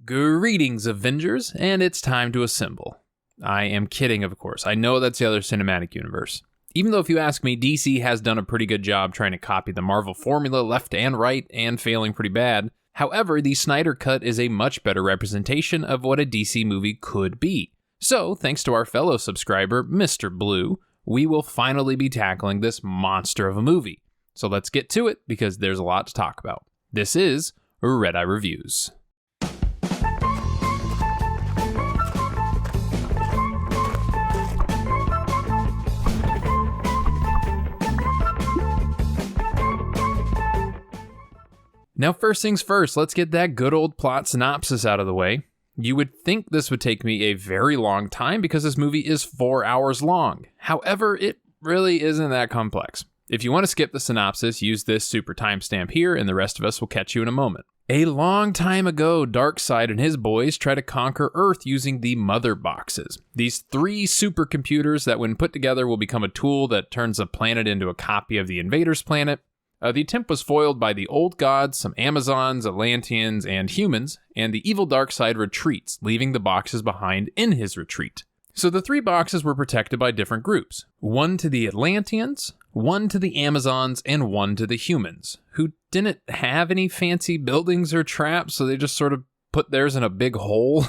Greetings, Avengers, and it's time to assemble. I am kidding, of course. I know that's the other cinematic universe. Even though if you ask me, DC has done a pretty good job trying to copy the Marvel formula left and right and failing pretty bad. However, the Snyder Cut is a much better representation of what a DC movie could be. So, thanks to our fellow subscriber, Mr. Blue, we will finally be tackling this monster of a movie. So let's get to it, because there's a lot to talk about. This is Red Eye Reviews. Now, first things first, let's get that good old plot synopsis out of the way. You would think this would take me a very long time because this movie is 4 hours long. However, it really isn't that complex. If you want to skip the synopsis, use this super timestamp here, and the rest of us will catch you in a moment. A long time ago, Darkseid and his boys try to conquer Earth using the Mother Boxes. These 3 supercomputers that when put together will become a tool that turns a planet into a copy of the invader's planet. The attempt was foiled by the old gods, some Amazons, Atlanteans, and humans, and the evil Darkseid retreats, leaving the boxes behind in his retreat. So the 3 boxes were protected by different groups. 1 to the Atlanteans, 1 to the Amazons, and 1 to the humans, who didn't have any fancy buildings or traps, so they just sort of put theirs in a big hole.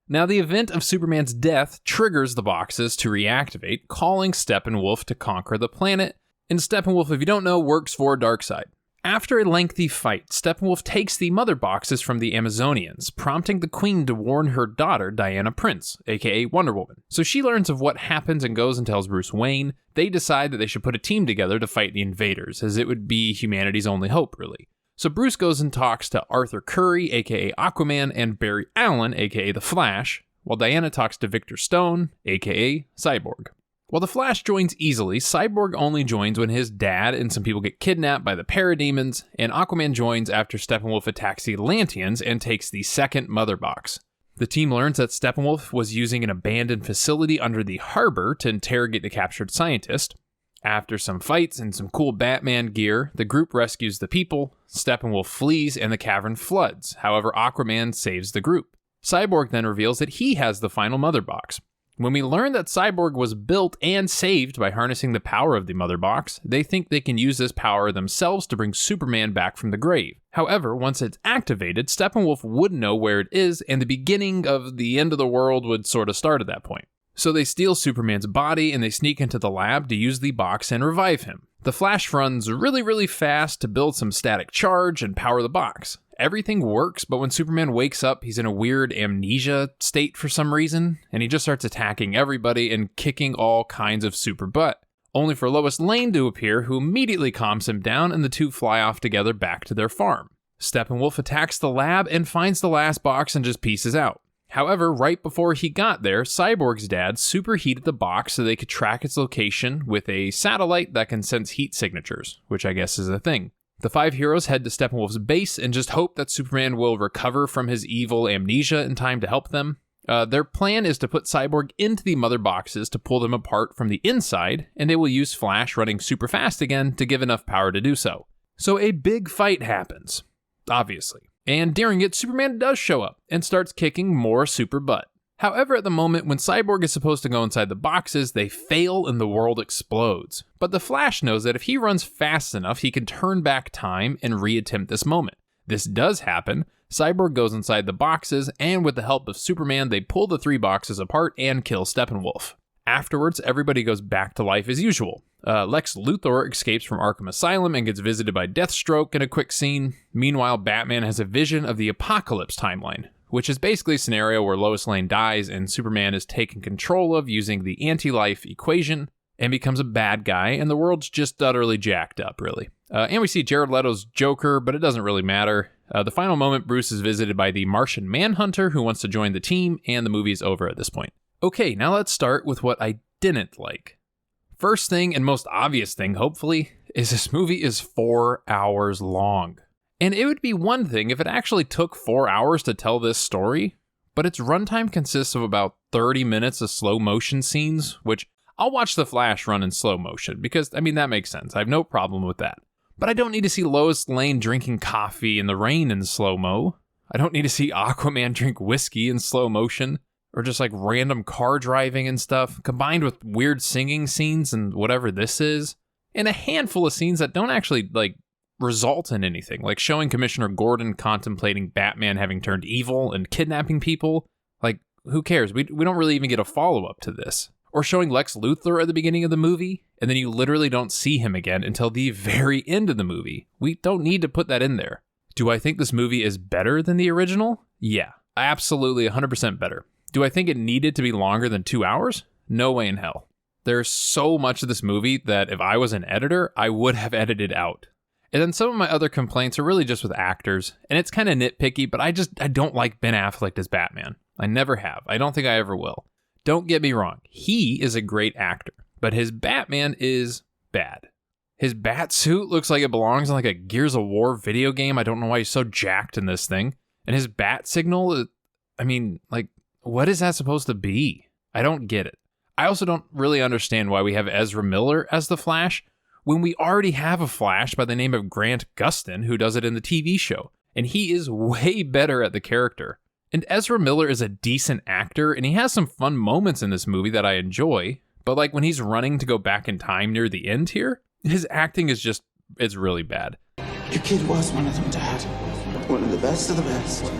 Now, the event of Superman's death triggers the boxes to reactivate, calling Steppenwolf to conquer the planet. And Steppenwolf, if you don't know, works for Darkseid. After a lengthy fight, Steppenwolf takes the Mother Boxes from the Amazonians, prompting the Queen to warn her daughter, Diana Prince, aka Wonder Woman. So she learns of what happens and goes and tells Bruce Wayne. They decide that they should put a team together to fight the invaders, as it would be humanity's only hope, really. So Bruce goes and talks to Arthur Curry, aka Aquaman, and Barry Allen, aka The Flash, while Diana talks to Victor Stone, aka Cyborg. While the Flash joins easily, Cyborg only joins when his dad and some people get kidnapped by the parademons, and Aquaman joins after Steppenwolf attacks the Atlanteans and takes the second Mother Box. The team learns that Steppenwolf was using an abandoned facility under the harbor to interrogate the captured scientist. After some fights and some cool Batman gear, the group rescues the people, Steppenwolf flees, and the cavern floods. However, Aquaman saves the group. Cyborg then reveals that he has the final Mother Box. When we learn that Cyborg was built and saved by harnessing the power of the Mother Box, they think they can use this power themselves to bring Superman back from the grave. However, once it's activated, Steppenwolf would know where it is, and the beginning of the end of the world would sort of start at that point. So they steal Superman's body and they sneak into the lab to use the box and revive him. The Flash runs really fast to build some static charge and power the box. Everything works, but when Superman wakes up, he's in a weird amnesia state for some reason, and he just starts attacking everybody and kicking all kinds of super butt. Only for Lois Lane to appear, who immediately calms him down, and the two fly off together back to their farm. Steppenwolf attacks the lab and finds the last box and just pieces out. However, right before he got there, Cyborg's dad superheated the box so they could track its location with a satellite that can sense heat signatures, which I guess is a thing. The 5 heroes head to Steppenwolf's base and just hope that Superman will recover from his evil amnesia in time to help them. Their plan is to put Cyborg into the Mother Boxes to pull them apart from the inside, and they will use Flash running super fast again to give enough power to do so. So a big fight happens, obviously. And during it, Superman does show up and starts kicking more super butt. However, at the moment when Cyborg is supposed to go inside the boxes, they fail and the world explodes. But the Flash knows that if he runs fast enough, he can turn back time and reattempt this moment. This does happen. Cyborg goes inside the boxes, and with the help of Superman, they pull the 3 boxes apart and kill Steppenwolf. Afterwards, everybody goes back to life as usual. Lex Luthor escapes from Arkham Asylum and gets visited by Deathstroke in a quick scene. Meanwhile, Batman has a vision of the Apocalypse timeline, which is basically a scenario where Lois Lane dies and Superman is taken control of using the anti-life equation and becomes a bad guy, and the world's just utterly jacked up, really. And we see Jared Leto's Joker, but it doesn't really matter. The final moment, Bruce is visited by the Martian Manhunter, who wants to join the team, and the movie's over at this point. Okay, now let's start with what I didn't like. First thing, and most obvious thing, hopefully, is this movie is 4 hours long. And it would be one thing if it actually took 4 hours to tell this story, but its runtime consists of about 30 minutes of slow motion scenes, which I'll watch The Flash run in slow motion, because, that makes sense. I have no problem with that. But I don't need to see Lois Lane drinking coffee in the rain in slow-mo. I don't need to see Aquaman drink whiskey in slow motion, or just like random car driving and stuff, combined with weird singing scenes and whatever this is, and a handful of scenes that don't actually like result in anything, like showing Commissioner Gordon contemplating Batman having turned evil and kidnapping people. Like, who cares? We don't really even get a follow-up to this. Or showing Lex Luthor at the beginning of the movie, and then you literally don't see him again until the very end of the movie. We don't need to put that in there. Do I think this movie is better than the original? Yeah, absolutely 100% better. Do I think it needed to be longer than 2 hours? No way in hell. There's so much of this movie that if I was an editor, I would have edited out. And then some of my other complaints are really just with actors, and it's kind of nitpicky, but I don't like Ben Affleck as Batman. I never have. I don't think I ever will. Don't get me wrong. He is a great actor, but his Batman is bad. His bat suit looks like it belongs in like a Gears of War video game. I don't know why he's so jacked in this thing. And his bat signal, what is that supposed to be? I don't get it. I also don't really understand why we have Ezra Miller as the Flash when we already have a Flash by the name of Grant Gustin who does it in the TV show. And he is way better at the character. And Ezra Miller is a decent actor, and he has some fun moments in this movie that I enjoy. But like when he's running to go back in time near the end here, his acting is it's really bad. Your kid was one of them, Dad. One of the best of the best.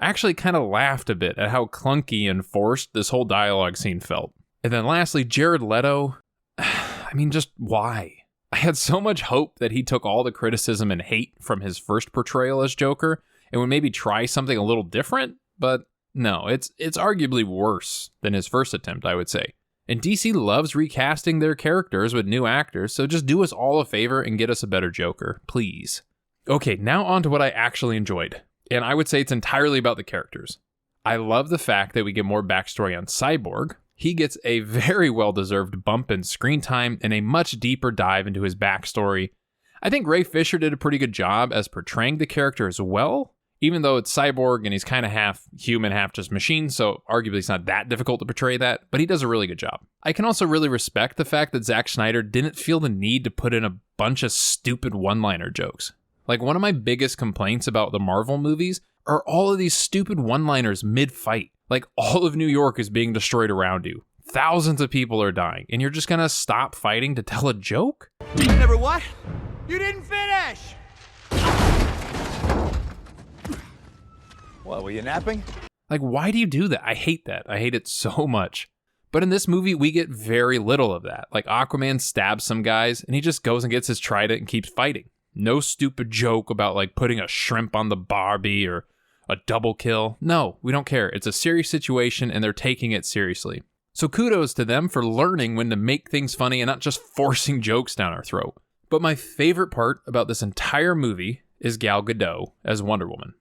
I actually kind of laughed a bit at how clunky and forced this whole dialogue scene felt. And then lastly, Jared Leto. I mean, just why? I had so much hope that he took all the criticism and hate from his first portrayal as Joker and would maybe try something a little different, but no, it's arguably worse than his first attempt, I would say. And DC loves recasting their characters with new actors, so just do us all a favor and get us a better Joker, please. Okay, now on to what I actually enjoyed. And I would say it's entirely about the characters. I love the fact that we get more backstory on Cyborg. He gets a very well-deserved bump in screen time and a much deeper dive into his backstory. I think Ray Fisher did a pretty good job as portraying the character as well, even though it's Cyborg and he's kind of half human, half just machine, so arguably it's not that difficult to portray that, but he does a really good job. I can also really respect the fact that Zack Snyder didn't feel the need to put in a bunch of stupid one-liner jokes. Like, one of my biggest complaints about the Marvel movies are all of these stupid one-liners mid-fight. Like, all of New York is being destroyed around you. Thousands of people are dying, and you're just gonna stop fighting to tell a joke? Never what? You didn't finish! What, were you napping? Like, why do you do that? I hate that. I hate it so much. But in this movie, we get very little of that. Like, Aquaman stabs some guys, and he just goes and gets his trident and keeps fighting. No stupid joke about, like, putting a shrimp on the Barbie or a double kill. No, we don't care. It's a serious situation, and they're taking it seriously. So kudos to them for learning when to make things funny and not just forcing jokes down our throat. But my favorite part about this entire movie is Gal Gadot as Wonder Woman.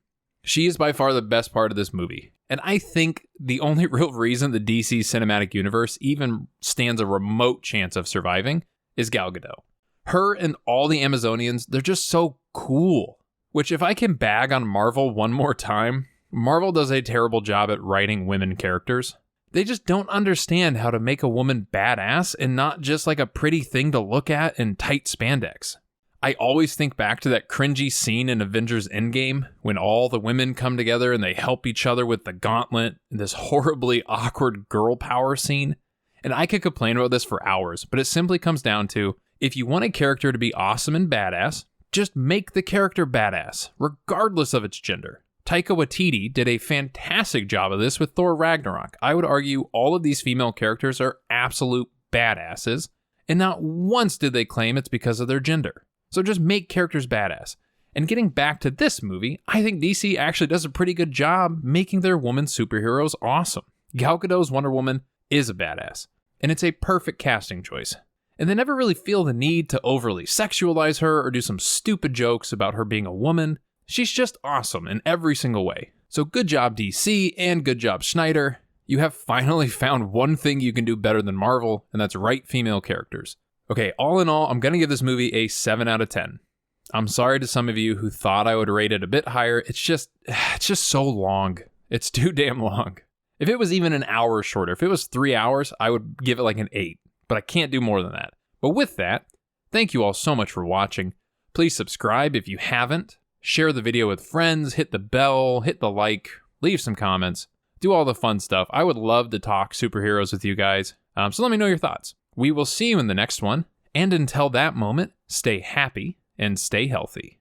She is by far the best part of this movie. And I think the only real reason the DC cinematic universe even stands a remote chance of surviving is Gal Gadot. Her and all the Amazonians, they're just so cool. Which, if I can bag on Marvel one more time, Marvel does a terrible job at writing women characters. They just don't understand how to make a woman badass and not just like a pretty thing to look at in tight spandex. I always think back to that cringy scene in Avengers Endgame when all the women come together and they help each other with the gauntlet, and this horribly awkward girl power scene. And I could complain about this for hours, but it simply comes down to, if you want a character to be awesome and badass, just make the character badass, regardless of its gender. Taika Waititi did a fantastic job of this with Thor Ragnarok. I would argue all of these female characters are absolute badasses, and not once did they claim it's because of their gender. So just make characters badass. And getting back to this movie, I think DC actually does a pretty good job making their woman superheroes awesome. Gal Gadot's Wonder Woman is a badass, and it's a perfect casting choice. And they never really feel the need to overly sexualize her or do some stupid jokes about her being a woman. She's just awesome in every single way. So good job DC and good job Snyder. You have finally found one thing you can do better than Marvel, and that's write female characters. Okay, all in all, I'm going to give this movie a 7 out of 10. I'm sorry to some of you who thought I would rate it a bit higher. It's just so long. It's too damn long. If it was even an hour shorter, if it was 3 hours, I would give it like an 8. But I can't do more than that. But with that, thank you all so much for watching. Please subscribe if you haven't. share the video with friends, hit the bell, hit the like, leave some comments, do all the fun stuff. I would love to talk superheroes with you guys. So let me know your thoughts. We will see you in the next one. And until that moment, stay happy and stay healthy.